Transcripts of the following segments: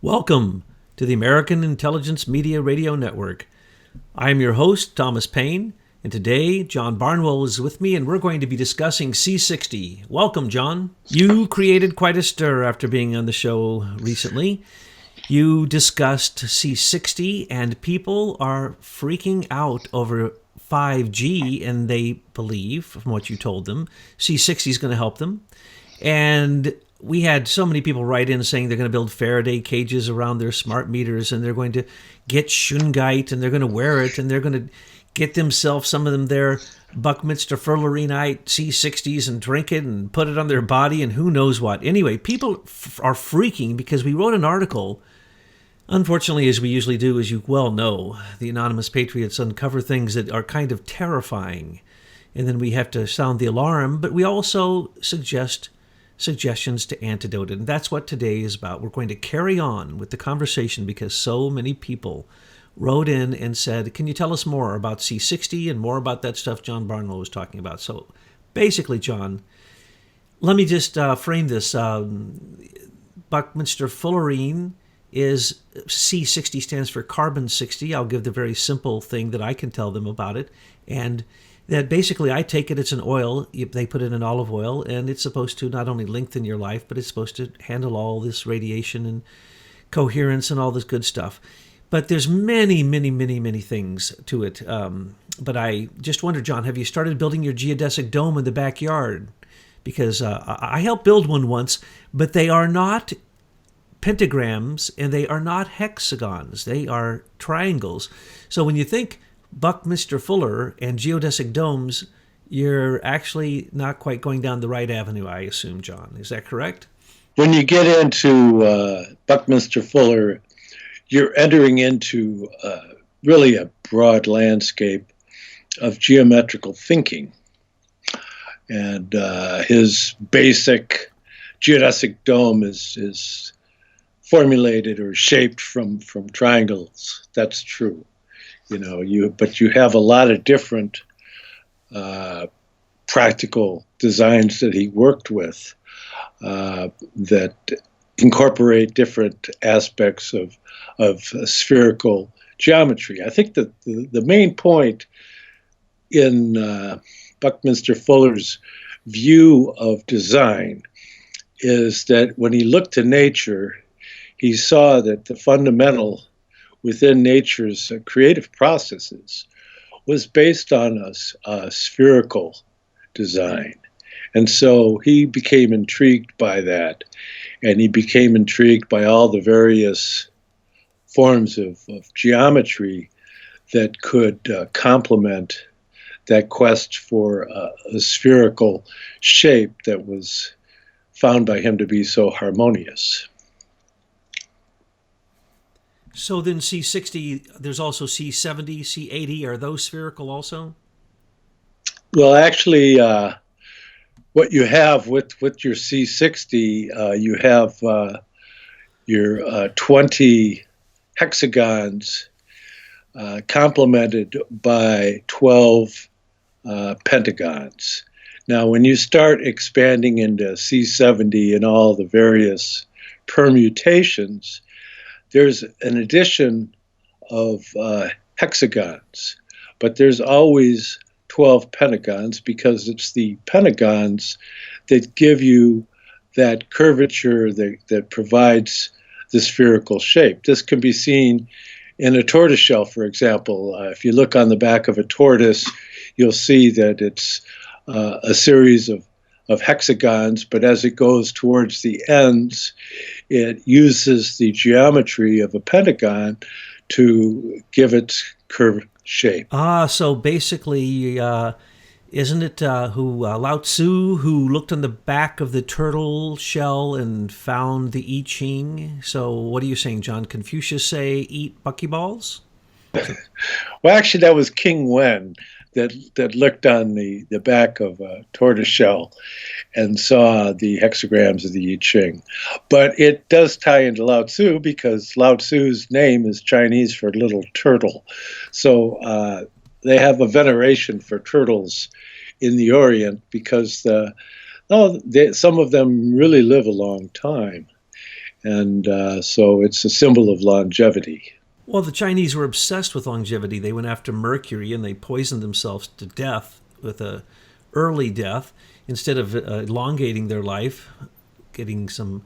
Welcome to the American Intelligence Media Radio Network. I am your host, Thomas Paine, and today John Barnwell is with me, and we're going to be discussing C60. Welcome, John. You created quite a stir after being on the show recently. You discussed C60, and people are freaking out over 5G, and they believe, from what you told them, C60 is going to help them. And we had so many people write in saying they're going to build Faraday cages around their smart meters, and they're going to get shungite, and they're going to wear it, and they're going to get themselves, some of them, their Buckminster Fullereneite C60s and drink it and put it on their body and who knows what. Anyway, people are freaking because we wrote an article. Unfortunately, as we usually do, as you well know, the Anonymous Patriots uncover things that are kind of terrifying, and then we have to sound the alarm, but we also suggest suggestions to antidote it. And that's what today is about. We're going to carry on with the conversation because so many people wrote in and said, can you tell us more about C60 and more about that stuff John Barnwell was talking about? So basically, John, let me just frame this. Buckminster Fullerene is C60 stands for carbon 60. I'll give the very simple thing that I can tell them about it. And that basically, I take it, it's an oil. They put it in olive oil, and it's supposed to not only lengthen your life, but it's supposed to handle all this radiation and coherence and all this good stuff. But there's many, many, many, many things to it. But I just wonder, John, have you started building your geodesic dome in the backyard? Because I helped build one once, but they are not pentagrams and they are not hexagons. They are triangles. So when you think Buckminster Fuller and geodesic domes, you're actually not quite going down the right avenue, I assume, John. Is that correct? When you get into Buckminster Fuller, you're entering into really a broad landscape of geometrical thinking. And his basic geodesic dome is formulated or shaped from triangles. That's true. But you have a lot of different practical designs that he worked with that incorporate different aspects of spherical geometry. I think that the main point in Buckminster Fuller's view of design is that when he looked to nature, he saw that the fundamental within nature's creative processes was based on a spherical design. And so he became intrigued by that, and he became intrigued by all the various forms of geometry that could complement that quest for a spherical shape that was found by him to be so harmonious. So then C60, there's also C70, C80. Are those spherical also? Well, actually, what you have with your C60, you have your 20 hexagons complemented by 12 pentagons. Now, when you start expanding into C70 and all the various permutations, there's an addition of hexagons, but there's always 12 pentagons because it's the pentagons that give you that curvature that provides the spherical shape. This can be seen in a tortoiseshell, for example. If you look on the back of a tortoise, you'll see that it's a series of hexagons, but as it goes towards the ends, it uses the geometry of a pentagon to give its curved shape. So basically, isn't it Lao Tzu who looked on the back of the turtle shell and found the I Ching? So what are you saying, John? Confucius say, eat buckyballs? Well, actually, that was King Wen that looked on the back of a tortoise shell and saw the hexagrams of the I Ching. But it does tie into Lao Tzu because Lao Tzu's name is Chinese for little turtle. So they have a veneration for turtles in the Orient because some of them really live a long time. and so it's a symbol of longevity. Well, the Chinese were obsessed with longevity. They went after mercury and they poisoned themselves to death with a early death instead of elongating their life, getting some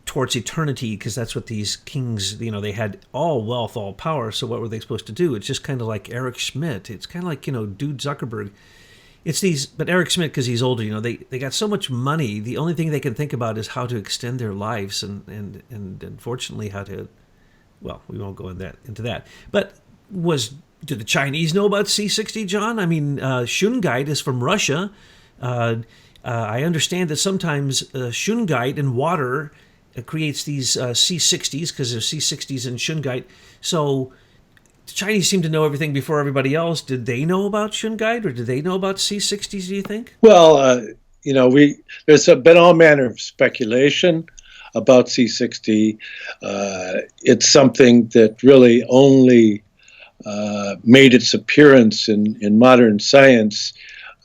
towards eternity, because that's what these kings, they had all wealth, all power. So what were they supposed to do? It's just kind of like Eric Schmidt. It's kind of like, Dude Zuckerberg. It's these, but Eric Schmidt, because he's older, they got so much money. The only thing they can think about is how to extend their lives and unfortunately how to, well, we won't go into that. But did the Chinese know about C60, John? I mean, shungite is from Russia. I understand that sometimes shungite in water creates these C60s because there's C60s in shungite. So the Chinese seem to know everything before everybody else. Did they know about shungite or did they know about C60s, do you think? Well, there's been all manner of speculation about C60. It's something that really only made its appearance in modern science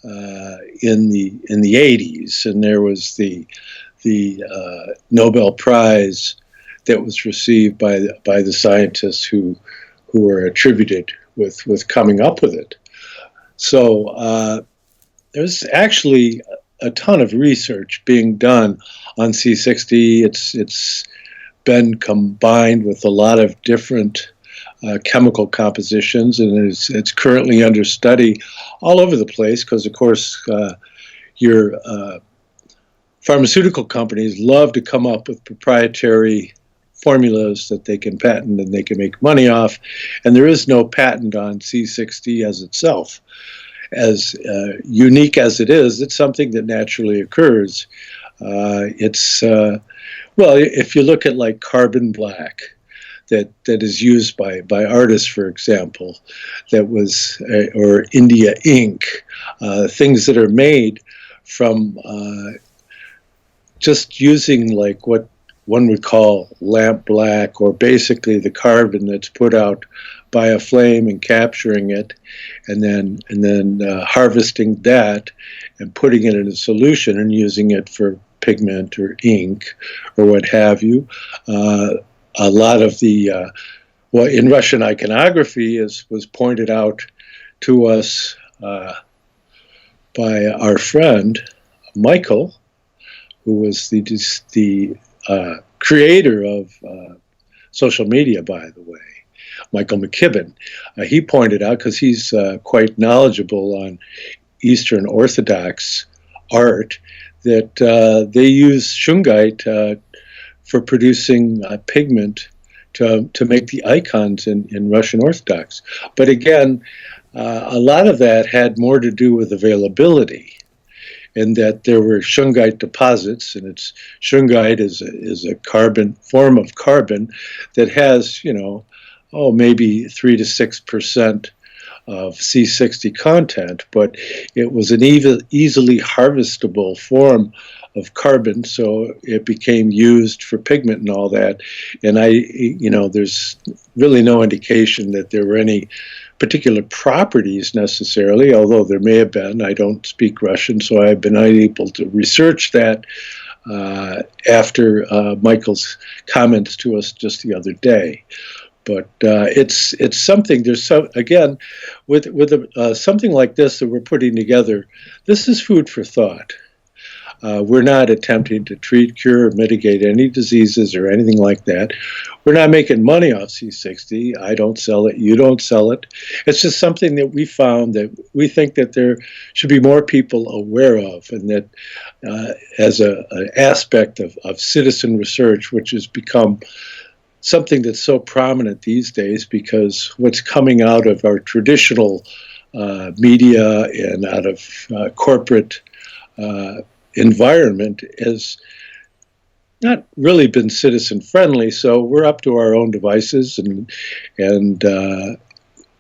in the 80s, and there was the Nobel Prize that was received by the scientists who were attributed with coming up with it. So there's actually a ton of research being done on C60. It's been combined with a lot of different chemical compositions, and it's currently under study all over the place because, of course, your pharmaceutical companies love to come up with proprietary formulas that they can patent and they can make money off, and there is no patent on C60 as itself. As unique as it is, it's something that naturally occurs. Well, if you look at like carbon black, that is used by artists, for example, or India ink, things that are made from just using like what one would call lamp black, or basically the carbon that's put out by a flame and capturing it, and then harvesting that and putting it in a solution and using it for pigment or ink or what have you. A lot of the in Russian iconography was pointed out to us by our friend Michael, who was the creator of social media, by the way, Michael McKibben. He pointed out, because he's quite knowledgeable on Eastern Orthodox art, that they use shungite for producing pigment to make the icons in Russian Orthodox. But again, a lot of that had more to do with availability, in that there were shungite deposits, and shungite is a form of carbon that has, maybe 3 to 6% of C60 content, but it was an easily harvestable form of carbon, so it became used for pigment and all that. And there's really no indication that there were any particular properties necessarily, although there may have been. I don't speak Russian, so I've been unable to research that after Michael's comments to us just the other day. But it's something. Again, with something like this that we're putting together, this is food for thought. We're not attempting to treat, cure, or mitigate any diseases or anything like that. We're not making money off C60. I don't sell it. You don't sell it. It's just something that we found that we think that there should be more people aware of, and that as an aspect of citizen research, which has become something that's so prominent these days, because what's coming out of our traditional media and out of corporate environment has not really been citizen friendly. So we're up to our own devices, and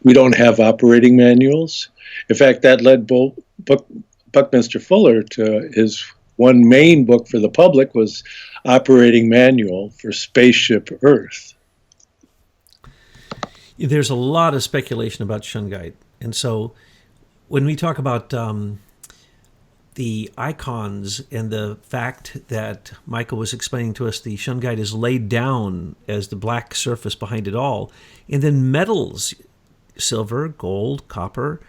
we don't have operating manuals. In fact, that led Buckminster Fuller to his one main book for the public was Operating Manual for Spaceship Earth. There's a lot of speculation about shungite, and so when we talk about the icons and the fact that Michael was explaining to us, the shungite is laid down as the black surface behind it all. And then metals, silver, gold, copper,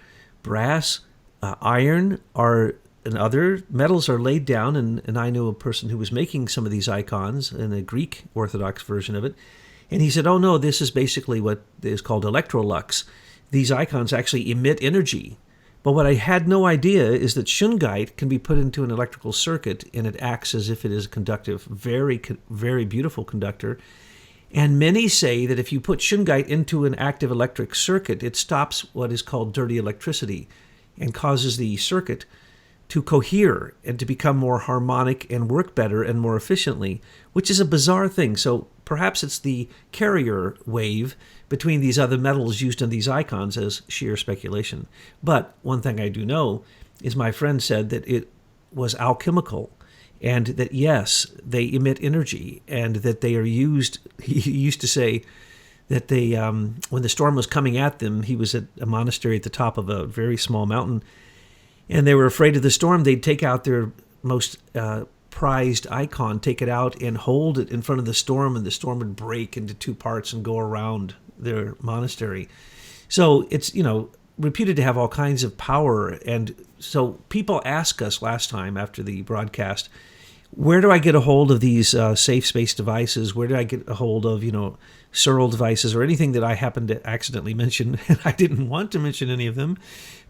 brass, iron and other metals are laid down. And I knew a person who was making some of these icons in a Greek Orthodox version of it. And he said, oh no, this is basically what is called electrolux. These icons actually emit energy. But what I had no idea is that shungite can be put into an electrical circuit and it acts as if it is a conductive, very, very beautiful conductor. And many say that if you put shungite into an active electric circuit, it stops what is called dirty electricity and causes the circuit to cohere and to become more harmonic and work better and more efficiently, which is a bizarre thing. So perhaps it's the carrier wave between these other metals used in these icons as sheer speculation. But one thing I do know is my friend said that it was alchemical and that, yes, they emit energy and that they are used. He used to say that they, when the storm was coming at them, he was at a monastery at the top of a very small mountain, and they were afraid of the storm. They'd take out their most prized icon, take it out and hold it in front of the storm, and the storm would break into two parts and go around their monastery. So it's, reputed to have all kinds of power. And so people ask us last time after the broadcast, where do I get a hold of these safe space devices? Where do I get a hold of, Searle devices or anything that I happened to accidentally mention? And I didn't want to mention any of them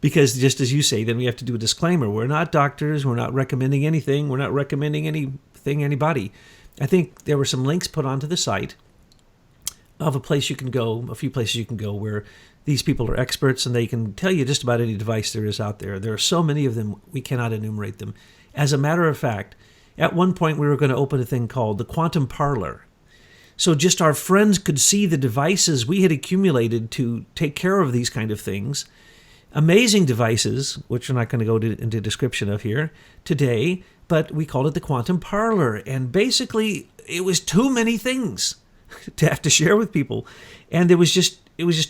because, just as you say, then we have to do a disclaimer. We're not doctors. We're not recommending anything. We're not recommending anything, anybody. I think there were some links put onto the site of a few places you can go where these people are experts and they can tell you just about any device there is out there. There are so many of them, we cannot enumerate them. As a matter of fact, at one point we were going to open a thing called the Quantum Parlor. So just our friends could see the devices we had accumulated to take care of these kind of things. Amazing devices, which we're not going to go into description of here today, but we called it the Quantum Parlor. And basically, it was too many things to have to share with people. And it was just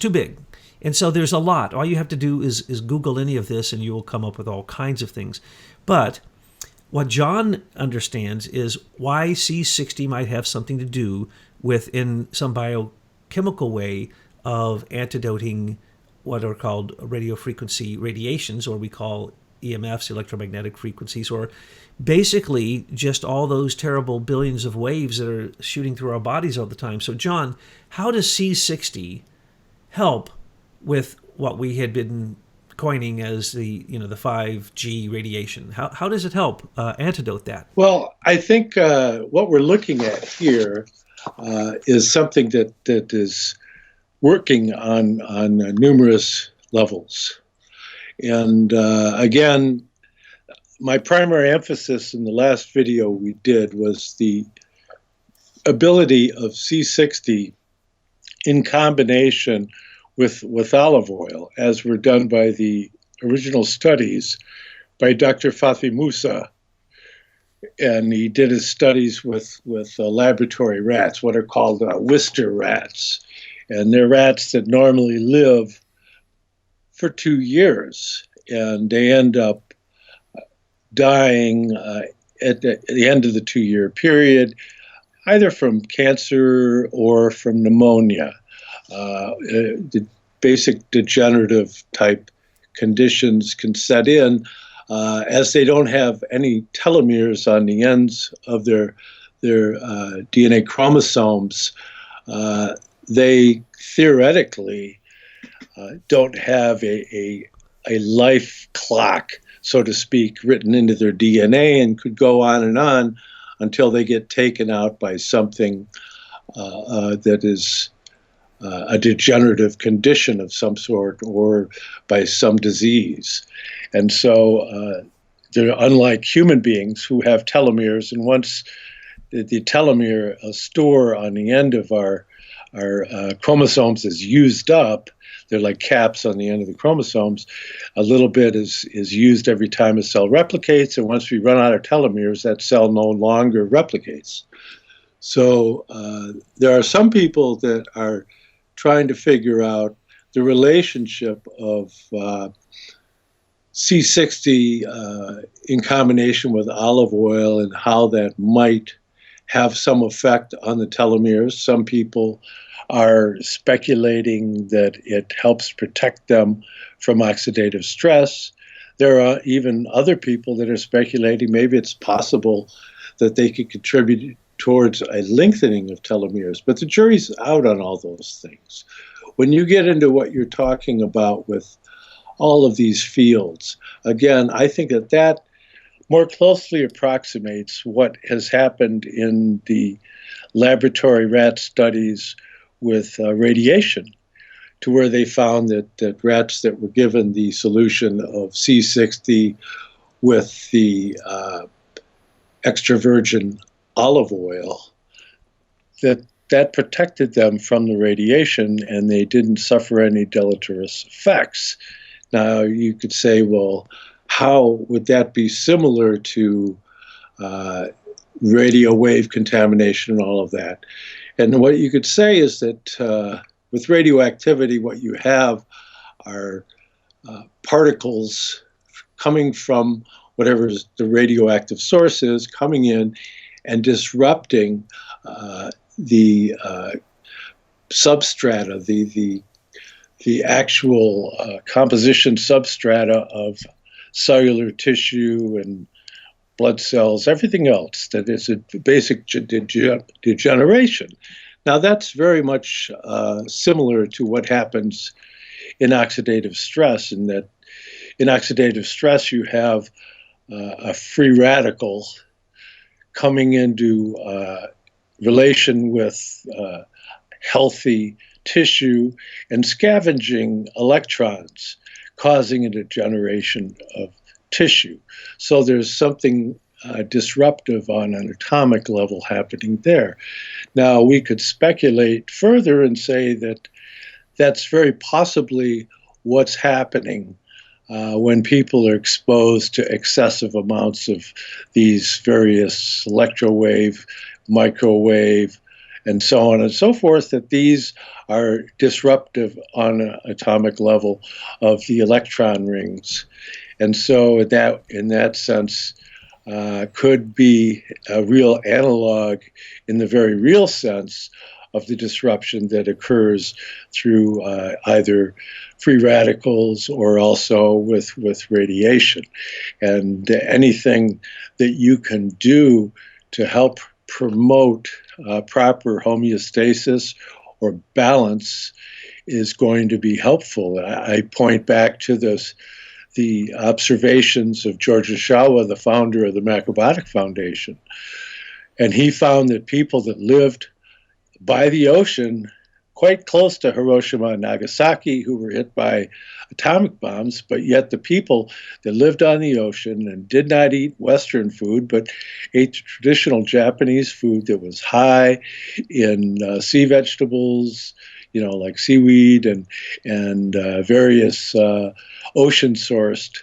too big. And so there's a lot. All you have to do is Google any of this and you will come up with all kinds of things. But what John understands is why C60 might have something to do with, in some biochemical way, of antidoting what are called radio frequency radiations, or we call EMFs, electromagnetic frequencies, or basically just all those terrible billions of waves that are shooting through our bodies all the time. So John, how does C60 help with what we had been coining as the 5G radiation? How does it help antidote that? Well, I think what we're looking at here is something that is working on numerous levels. And again, my primary emphasis in the last video we did was the ability of C60 in combination with olive oil, as were done by the original studies by Dr. Fathi Musa. And he did his studies with laboratory rats, what are called Wistar rats. And they're rats that normally live for 2 years, and they end up dying at the end of the 2-year period, either from cancer or from pneumonia. The basic degenerative type conditions can set in as they don't have any telomeres on the ends of their DNA chromosomes. They theoretically don't have a life clock, so to speak, written into their DNA, and could go on until they get taken out by something that is a degenerative condition of some sort, or by some disease. And so they're unlike human beings who have telomeres, and once the telomere store on the end of our chromosomes is used up, they're like caps on the end of the chromosomes. A little bit is used every time a cell replicates, and once we run out of telomeres, that cell no longer replicates. So there are some people that are trying to figure out the relationship of C60 in combination with olive oil and how that might have some effect on the telomeres. Some people are speculating that it helps protect them from oxidative stress. There are even other people that are speculating maybe it's possible that they could contribute towards a lengthening of telomeres. But the jury's out on all those things. When you get into what you're talking about with all of these fields, again, I think that more closely approximates what has happened in the laboratory rat studies with radiation, to where they found that rats that were given the solution of C60 with the extra virgin olive oil, that protected them from the radiation and they didn't suffer any deleterious effects. Now, you could say, well, how would that be similar to radio wave contamination and all of that? And what you could say is that with radioactivity, what you have are particles coming from whatever the radioactive source is, coming in and disrupting the substrata, the actual composition substrata of cellular tissue and blood cells, everything else that is a basic degeneration. Now, that's very much similar to what happens in oxidative stress, in that in oxidative stress you have a free radical coming into relation with healthy tissue and scavenging electrons, causing a degeneration of tissue. So there's something disruptive on an atomic level happening there. Now, we could speculate further and say that that's very possibly what's happening when people are exposed to excessive amounts of these various electrowave, microwave, and so on and so forth, that these are disruptive on an atomic level of the electron rings. And so in that sense, could be a real analog in the very real sense of the disruption that occurs through either free radicals or also with radiation. And anything that you can do to help promote proper homeostasis or balance is going to be helpful. I point back to the observations of George Shawa, the founder of the Macrobiotic Foundation. And he found that people that lived by the ocean, quite close to Hiroshima and Nagasaki, who were hit by atomic bombs, but yet the people that lived on the ocean and did not eat Western food, but ate traditional Japanese food that was high in sea vegetables, like seaweed and various ocean-sourced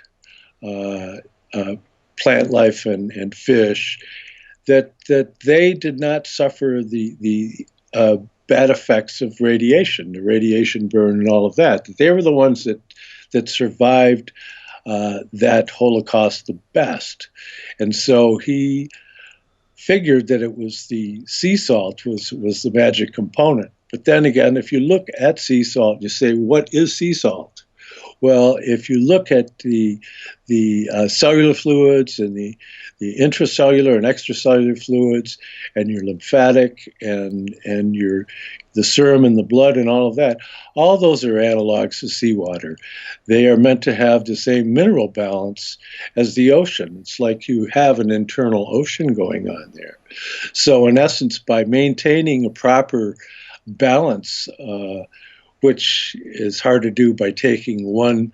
plant life and fish, that they did not suffer the bad effects of radiation, the radiation burn and all of that. They were the ones that survived that Holocaust the best. And so he figured that it was the sea salt was the magic component. But then again, if you look at sea salt, you say, what is sea salt? Well, if you look at the cellular fluids and the intracellular and extracellular fluids and your lymphatic and the serum and the blood and all of that, all those are analogs to seawater. They are meant to have the same mineral balance as the ocean. It's like you have an internal ocean going on there. So in essence, by maintaining a proper balance, which is hard to do by taking one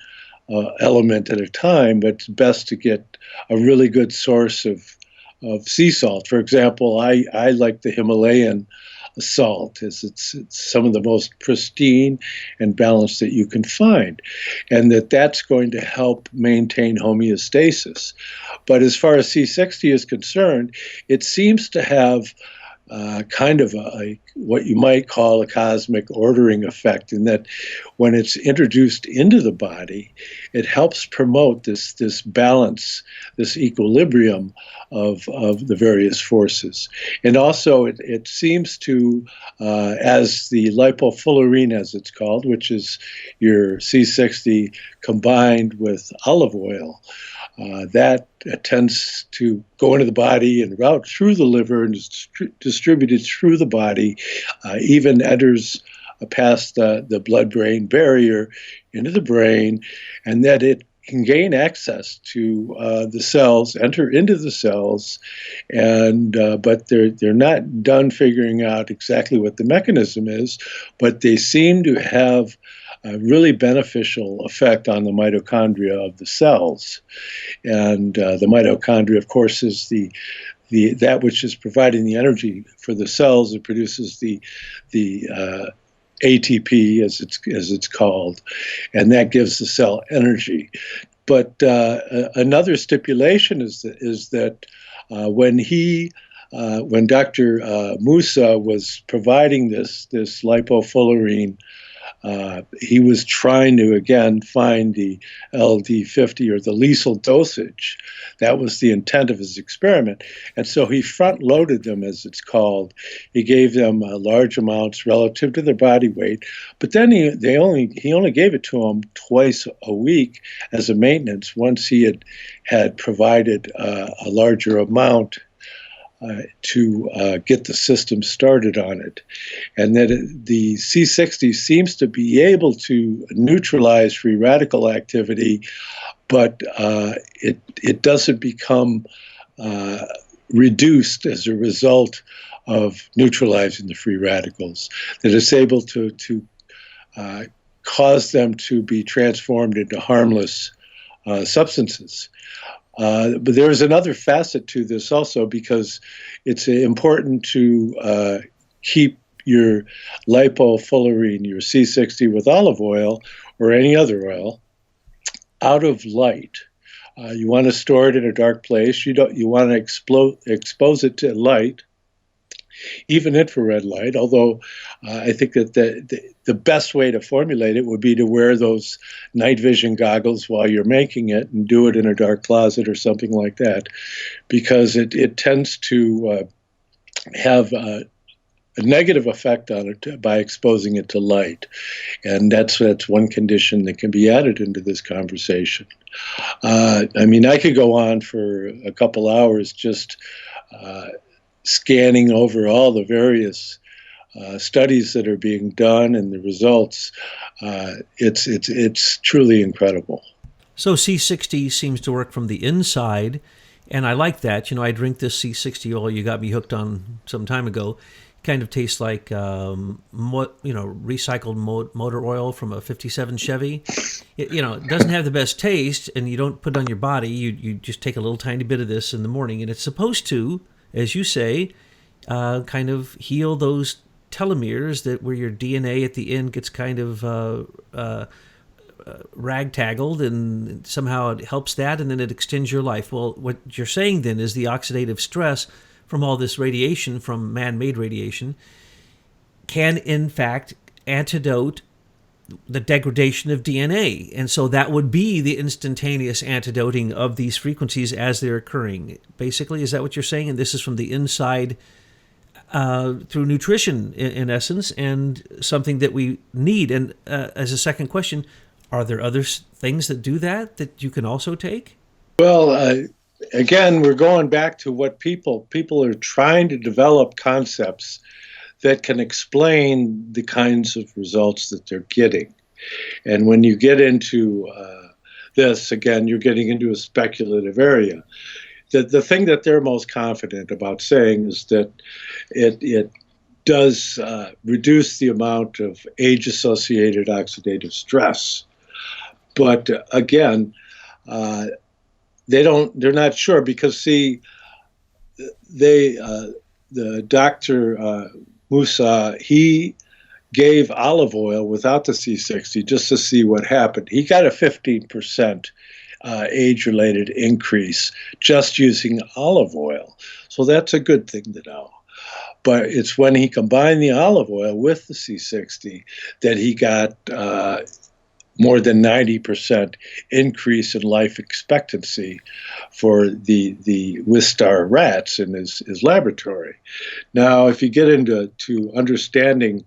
element at a time, but it's best to get a really good source of sea salt. For example, I like the Himalayan salt. It's some of the most pristine and balanced that you can find, and that's going to help maintain homeostasis. But as far as C60 is concerned, it seems to have kind of what you might call a cosmic ordering effect, in that when it's introduced into the body, it helps promote this balance, this equilibrium of the various forces. And also it seems to, as the lipofullerene, as it's called, which is your C60 combined with olive oil, that tends to go into the body and route through the liver and is distributed through the body, even enters past the blood-brain barrier into the brain, and that it can gain access to the cells, enter into the cells, and but they're not done figuring out exactly what the mechanism is, but they seem to have a really beneficial effect on the mitochondria of the cells. And the mitochondria, of course, is the that which is providing the energy for the cells. It produces the ATP, as it's called, and that gives the cell energy. But another stipulation is that when Dr. Musa was providing this lipofullerene, he was trying to, again, find the LD50, or the lethal dosage. That was the intent of his experiment. And so he front-loaded them, as it's called. He gave them large amounts relative to their body weight, but then he only gave it to them twice a week as a maintenance, once he had provided a larger amount to get the system started on it. And that the C60 seems to be able to neutralize free radical activity, but it doesn't become reduced as a result of neutralizing the free radicals. That it's able to cause them to be transformed into harmless substances. But there is another facet to this also, because it's important to keep your lipofullerene, your C60 with olive oil or any other oil, out of light. You want to store it in a dark place. You want to expose it to light, even infrared light, although I think that the best way to formulate it would be to wear those night vision goggles while you're making it, and do it in a dark closet or something like that, because it tends to have a negative effect on it by exposing it to light. And that's one condition that can be added into this conversation. I mean, I could go on for a couple hours just scanning over all the various studies that are being done and the results. It's truly incredible. So C60 seems to work from the inside, and I like that. I drink this C60 oil you got me hooked on some time ago. Kind of tastes like recycled motor oil from a 57 Chevy. It doesn't have the best taste, and you don't put it on your body. You just take a little tiny bit of this in the morning, and it's supposed to, as you say, kind of heal those telomeres, that where your DNA at the end gets kind of ragtaggled, and somehow it helps that, and then it extends your life. Well, what you're saying then is the oxidative stress from all this radiation, from man-made radiation, can in fact antidote the degradation of DNA. And so that would be the instantaneous antidoting of these frequencies as they're occurring. Basically, is that what you're saying? And this is from the inside through nutrition, in essence, and something that we need. And as a second question, are there other things that do that you can also take? Well, again, we're going back to what people are trying to develop concepts that can explain the kinds of results that they're getting. And when you get into this, again, you're getting into a speculative area. The thing that they're most confident about saying is that it does reduce the amount of age-associated oxidative stress. But again, they're not sure, because the Dr. Musa, he gave olive oil without the C60 just to see what happened. He got a 15% age-related increase just using olive oil. So that's a good thing to know. But it's when he combined the olive oil with the C60 that he got more than 90% increase in life expectancy for the Wistar rats in his laboratory. Now, if you get into understanding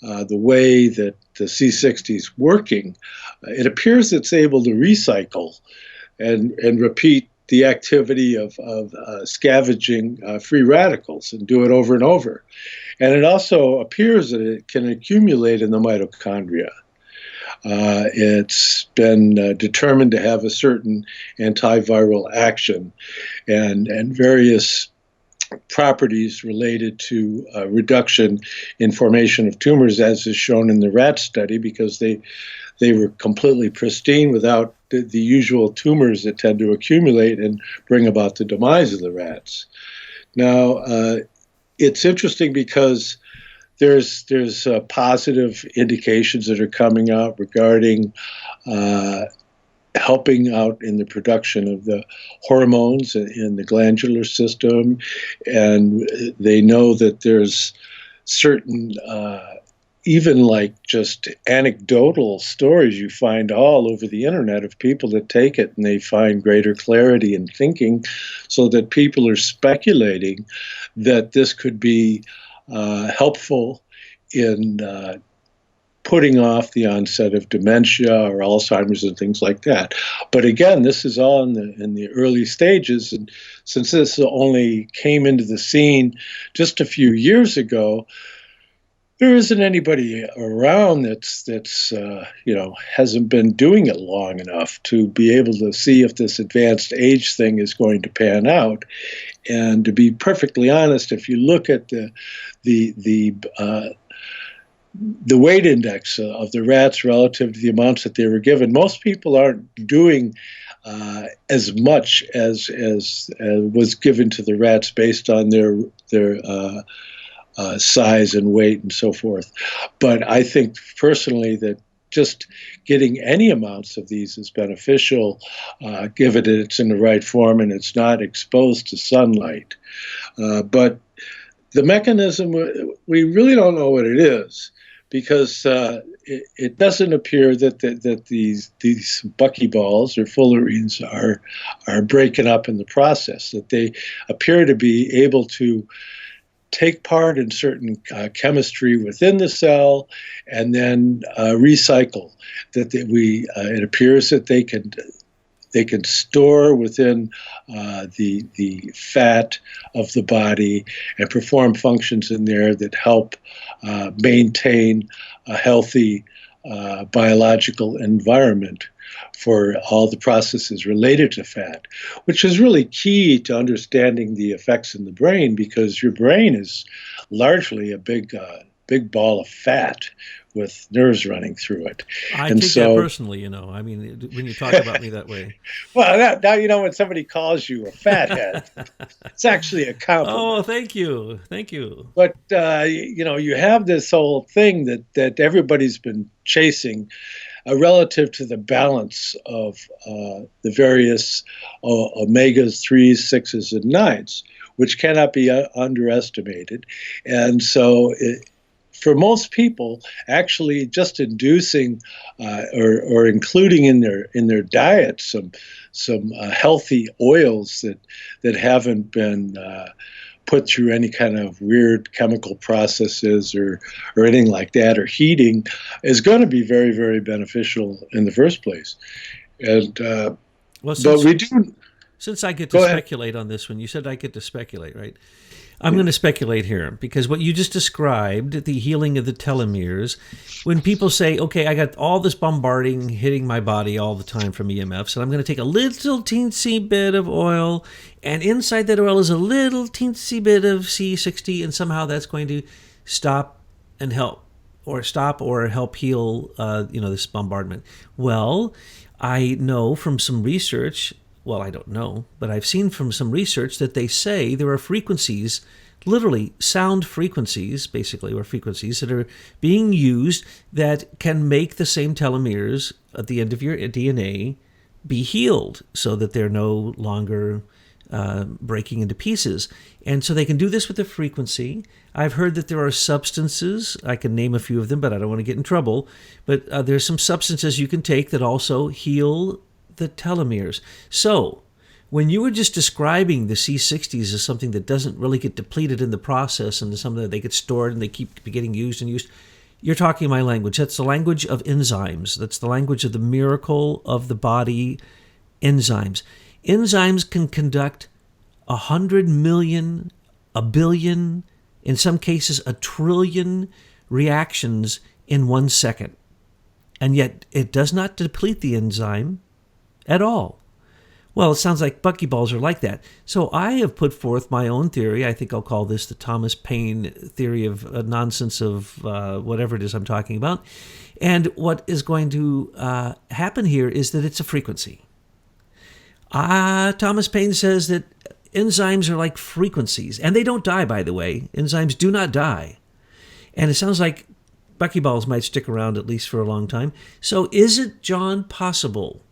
the way that the C60 is working, it appears it's able to recycle and repeat the activity of scavenging free radicals and do it over and over. And it also appears that it can accumulate in the mitochondria. It's been determined to have a certain antiviral action and various properties related to reduction in formation of tumors, as is shown in the rat study, because they were completely pristine without the usual tumors that tend to accumulate and bring about the demise of the rats. Now, it's interesting because there's positive indications that are coming out regarding helping out in the production of the hormones in the glandular system, and they know that there's certain even like just anecdotal stories you find all over the internet of people that take it and they find greater clarity in thinking, so that people are speculating that this could be helpful in putting off the onset of dementia or Alzheimer's and things like that. But again, this is all in the early stages, and since this only came into the scene just a few years ago, there isn't anybody around that's hasn't been doing it long enough to be able to see if this advanced age thing is going to pan out. And to be perfectly honest, if you look at the weight index of the rats relative to the amounts that they were given, most people aren't doing as much as was given to the rats based on their size and weight and so forth. But I think personally that just getting any amounts of these is beneficial, given that it's in the right form and it's not exposed to sunlight. But the mechanism, we really don't know what it is, because it doesn't appear that these buckyballs or fullerenes are breaking up in the process, that they appear to be able to take part in certain chemistry within the cell and then recycle. It appears that they can store within the fat of the body and perform functions in there that help maintain a healthy biological environment for all the processes related to fat, which is really key to understanding the effects in the brain, because your brain is largely a big ball of fat with nerves running through it. I take that personally, I mean, when you talk about me that way. Well, now when somebody calls you a fathead, it's actually a compliment. Oh, thank you. Thank you. But, you have this whole thing that everybody's been chasing relative to the balance of the various omegas 3s, 6s, and 9s, which cannot be underestimated. And so for most people, actually just inducing or including in their diet some healthy oils that haven't been put through any kind of weird chemical processes or anything like that, or heating, is going to be very, very beneficial in the first place. And since I get to speculate on this one, you said I get to speculate, right? I'm going to speculate here, because what you just described, the healing of the telomeres, when people say, okay, I got all this bombarding hitting my body all the time from EMFs, and I'm going to take a little teensy bit of oil, and inside that oil is a little teensy bit of C60, and somehow that's going to stop and help, or help heal, this bombardment. Well, I know from some research, well, I don't know, but I've seen from some research that they say there are frequencies, literally sound frequencies, basically, or frequencies that are being used that can make the same telomeres at the end of your DNA be healed, so that they're no longer breaking into pieces. And so they can do this with the frequency. I've heard that there are substances, I can name a few of them, but I don't want to get in trouble, but there's some substances you can take that also heal the telomeres. So when you were just describing the C60s as something that doesn't really get depleted in the process and something that they get stored and they keep getting used and used, you're talking my language. That's the language of enzymes. That's the language of the miracle of the body, enzymes. Enzymes can conduct 100 million, a billion, in some cases a trillion reactions in 1 second. And yet it does not deplete the enzyme at all. Well, it sounds like buckyballs are like that. So I have put forth my own theory. I think I'll call this the Thomas Paine theory of nonsense of whatever it is I'm talking about. And what is going to happen here is that it's a frequency. Thomas Paine says that enzymes are like frequencies. And they don't die, by the way. Enzymes do not die. And it sounds like buckyballs might stick around at least for a long time. So is it, John, possible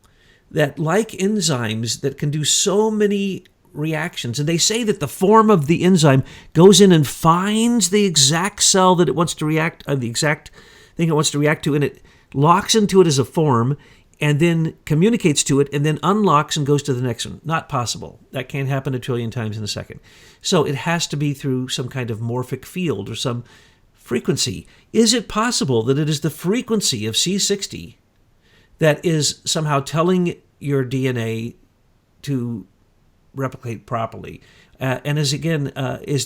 that like enzymes that can do so many reactions, and they say that the form of the enzyme goes in and finds the exact cell that it wants to react, the exact thing it wants to react to, and it locks into it as a form, and then communicates to it, and then unlocks and goes to the next one. Not possible. That can't happen a trillion times in a second. So it has to be through some kind of morphic field or some frequency. Is it possible that it is the frequency of C60 that is somehow telling your DNA to replicate properly? And is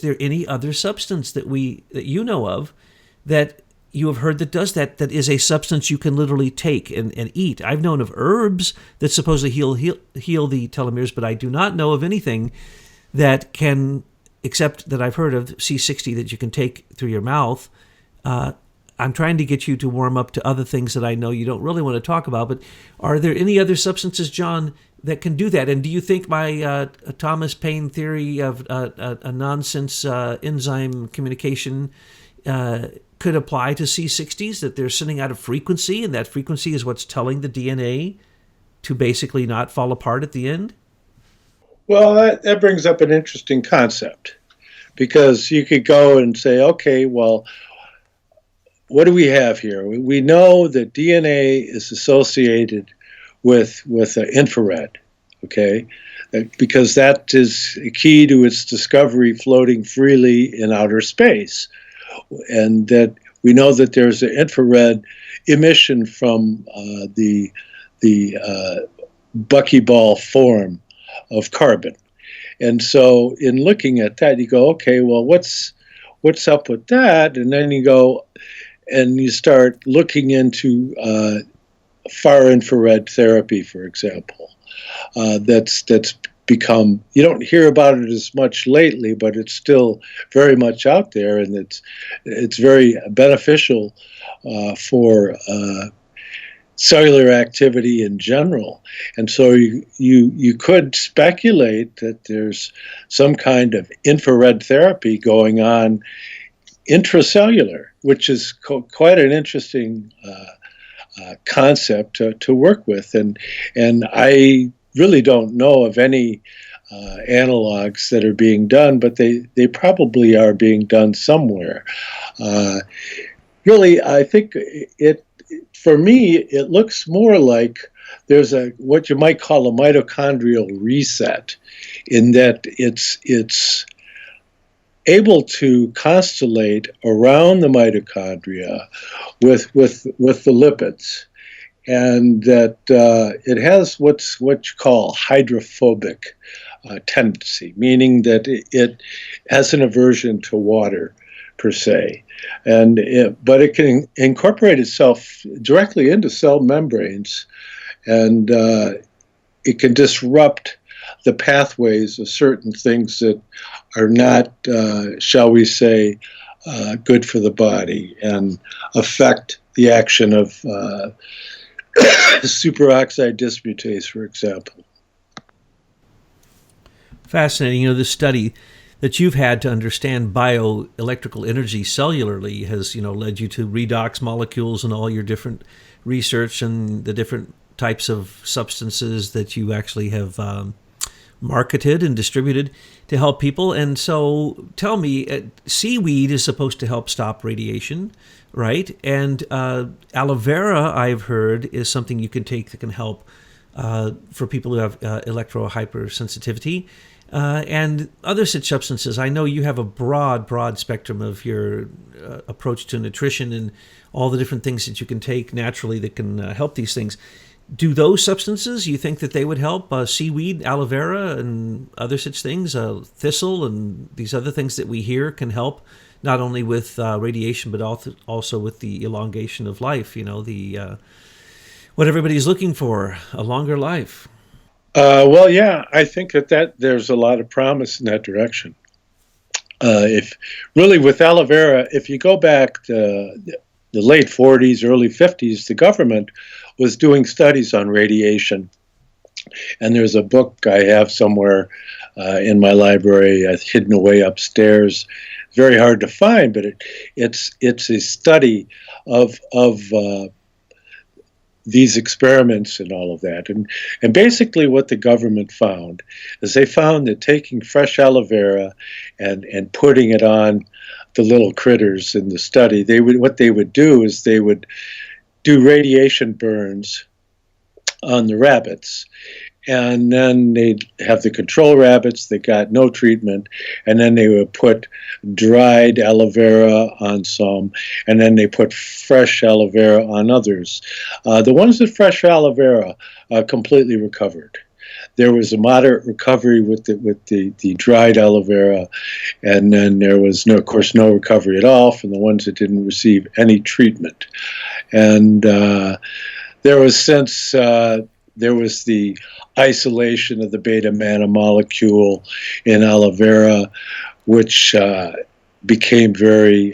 there any other substance that you know of that you have heard that does that is a substance you can literally take and eat? I've known of herbs that supposedly heal the telomeres, but I do not know of anything that can, except that I've heard of C60 that you can take through your mouth. I'm trying to get you to warm up to other things that I know you don't really want to talk about, but are there any other substances, John, that can do that? And do you think my Thomas Paine theory of a nonsense enzyme communication could apply to C60s, that they're sending out a frequency, and that frequency is what's telling the DNA to basically not fall apart at the end? Well, that brings up an interesting concept, because you could go and say, okay, well, what do we have here? We know that DNA is associated with infrared, okay? Because that is key to its discovery floating freely in outer space. And that we know that there's an infrared emission from the buckyball form of carbon. And so in looking at that, you go, okay, well, what's up with that? And then you go and you start looking into far infrared therapy, for example. That's become, you don't hear about it as much lately, but it's still very much out there, and it's very beneficial for cellular activity in general. And so you could speculate that there's some kind of infrared therapy going on intracellular, which is quite an interesting concept to work with. And I really don't know of any analogs that are being done, but they probably are being done somewhere. Really, I think for me, it looks more like there's what you might call a mitochondrial reset, in that it's able to constellate around the mitochondria with the lipids, and that it has what you call hydrophobic tendency, meaning that it has an aversion to water per se, but it can incorporate itself directly into cell membranes, and it can disrupt the pathways of certain things that are not, shall we say, good for the body, and affect the action of superoxide dismutase, for example. Fascinating. The study that you've had to understand bioelectrical energy cellularly has, led you to redox molecules and all your different research and the different types of substances that you actually have marketed and distributed to help people. And so tell me, seaweed is supposed to help stop radiation, right? And aloe vera, I've heard, is something you can take that can help for people who have electro-hypersensitivity. And other such substances. I know you have a broad spectrum of your approach to nutrition and all the different things that you can take naturally that can help these things. Do those substances, you think that they would help? Seaweed, aloe vera, and other such things, thistle, and these other things that we hear can help not only with radiation, but also with the elongation of life, what everybody's looking for, a longer life. Well, yeah, I think that there's a lot of promise in that direction. If really with aloe vera, if you go back to the late 40s, early 50s, the government was doing studies on radiation. And there's a book I have somewhere in my library, hidden away upstairs. Very hard to find, but it's a study of these experiments and all of that. And basically what the government found is they found that taking fresh aloe vera and putting it on the little critters in the study, what they would do is they would do radiation burns on the rabbits. And then they'd have the control rabbits that got no treatment, and then they would put dried aloe vera on some, and then they put fresh aloe vera on others. The ones with fresh aloe vera completely recovered. There was a moderate recovery with the dried aloe vera, and then there was, of course, no recovery at all from the ones that didn't receive any treatment. And there was the isolation of the beta mana molecule in aloe vera, which became very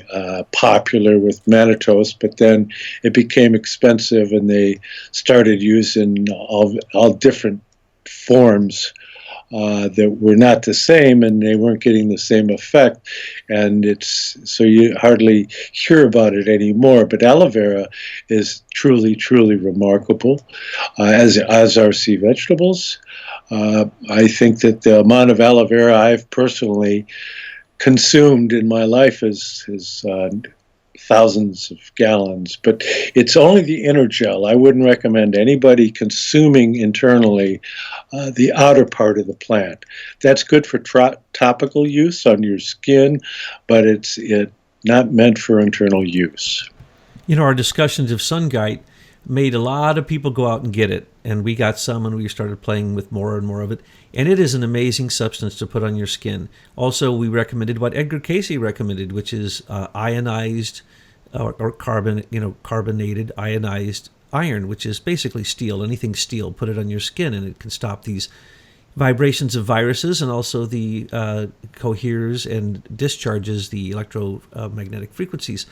popular with mannitose, but then it became expensive, and they started using all different forms that were not the same, and they weren't getting the same effect, and so you hardly hear about it anymore. But aloe vera is truly remarkable, as are sea vegetables. I think that the amount of aloe vera I've personally consumed in my life is thousands of gallons, but it's only the inner gel. I wouldn't recommend anybody consuming internally the outer part of the plant. That's good for topical use on your skin, but it's not meant for internal use. Our discussions of shungite made a lot of people go out and get it, and we got some, and we started playing with more and more of it, and it is an amazing substance to put on your skin. Also, we recommended what Edgar Cayce recommended, which is ionized or carbonated ionized iron, which is basically steel. Anything steel, put it on your skin, and it can stop these vibrations of viruses, and also the coheres and discharges the electromagnetic frequencies.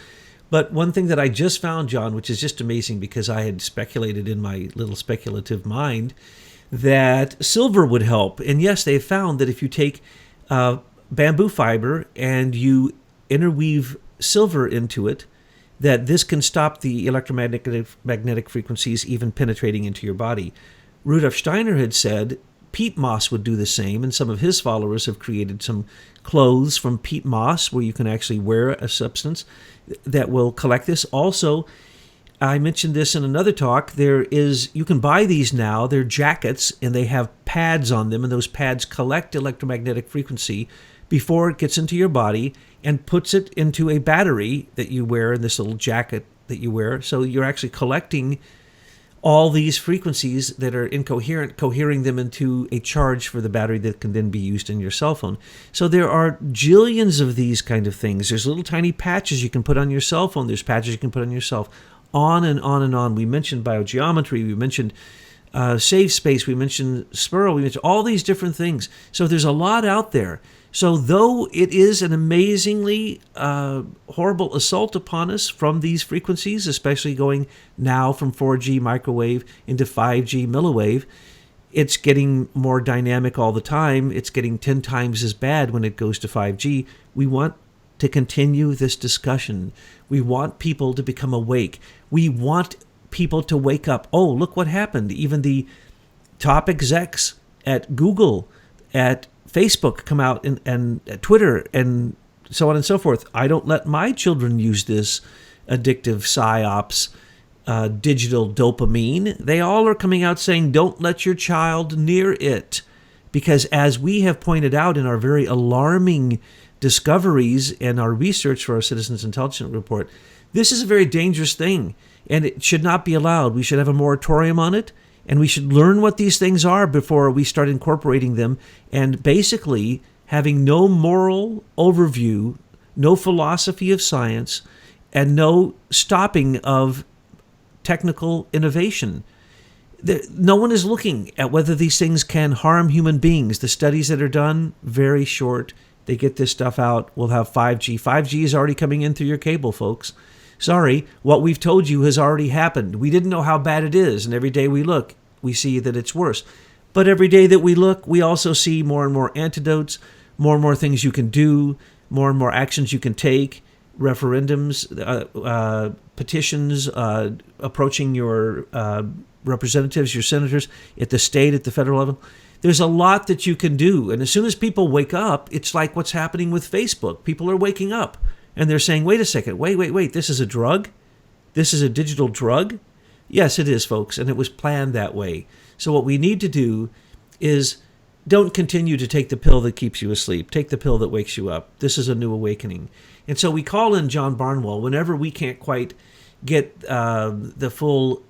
But one thing that I just found, John, which is just amazing, because I had speculated in my little speculative mind that silver would help. And yes, they found that if you take bamboo fiber and you interweave silver into it, that this can stop the electromagnetic frequencies even penetrating into your body. Rudolf Steiner had said peat moss would do the same, and some of his followers have created some clothes from peat moss where you can actually wear a substance that will collect this. Also, I mentioned this in another talk, you can buy these now, they're jackets, and they have pads on them, and those pads collect electromagnetic frequency before it gets into your body and puts it into a battery that you wear in this little jacket that you wear. So you're actually collecting all these frequencies that are incoherent, cohering them into a charge for the battery that can then be used in your cell phone. So there are jillions of these kind of things. There's little tiny patches you can put on your cell phone. There's patches you can put on yourself. On and on and on. We mentioned biogeometry. We mentioned Save Space. We mentioned Spiro. We mentioned all these different things. So there's a lot out there. So though it is an amazingly horrible assault upon us from these frequencies, especially going now from 4G microwave into 5G milliwave, it's getting more dynamic all the time. It's getting 10 times as bad when it goes to 5G. We want to continue this discussion. We want people to become awake. We want people to wake up. Oh, look what happened. Even the top execs at Google at Facebook come out and at Twitter and so on and so forth. I don't let my children use this addictive psyops, digital dopamine. They all are coming out saying, don't let your child near it. Because as we have pointed out in our very alarming discoveries and our research for our Citizens Intelligence Report, this is a very dangerous thing, and it should not be allowed. We should have a moratorium on it, and we should learn what these things are before we start incorporating them, and basically having no moral overview, no philosophy of science, and no stopping of technical innovation. No one is looking at whether these things can harm human beings. The studies that are done, very short. They get this stuff out. We'll have 5G. 5G is already coming in through your cable, folks. Sorry, what we've told you has already happened. We didn't know how bad it is, and every day we look, we see that it's worse. But every day that we look, we also see more and more antidotes, more and more things you can do, more and more actions you can take, referendums, petitions, approaching your representatives, your senators at the state, at the federal level. There's a lot that you can do. And as soon as people wake up, it's like what's happening with Facebook. People are waking up and they're saying, wait a second, wait, this is a drug? This is a digital drug? Yes, it is, folks, and it was planned that way. So what we need to do is don't continue to take the pill that keeps you asleep. Take the pill that wakes you up. This is a new awakening. And so we call in John Barnwell whenever we can't quite get the full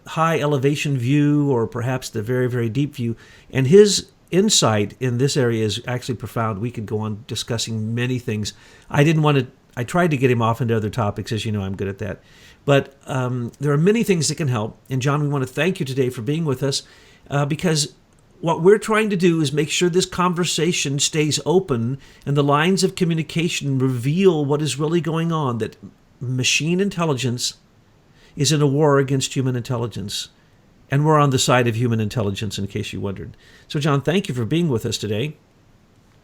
high elevation view or perhaps the very, very deep view. And his insight in this area is actually profound. We could go on discussing many things. I tried to get him off into other topics, as you know, I'm good at that. But there are many things that can help. And John, we want to thank you today for being with us because what we're trying to do is make sure this conversation stays open and the lines of communication reveal what is really going on, that machine intelligence is in a war against human intelligence. And we're on the side of human intelligence, in case you wondered. So, John, thank you for being with us today.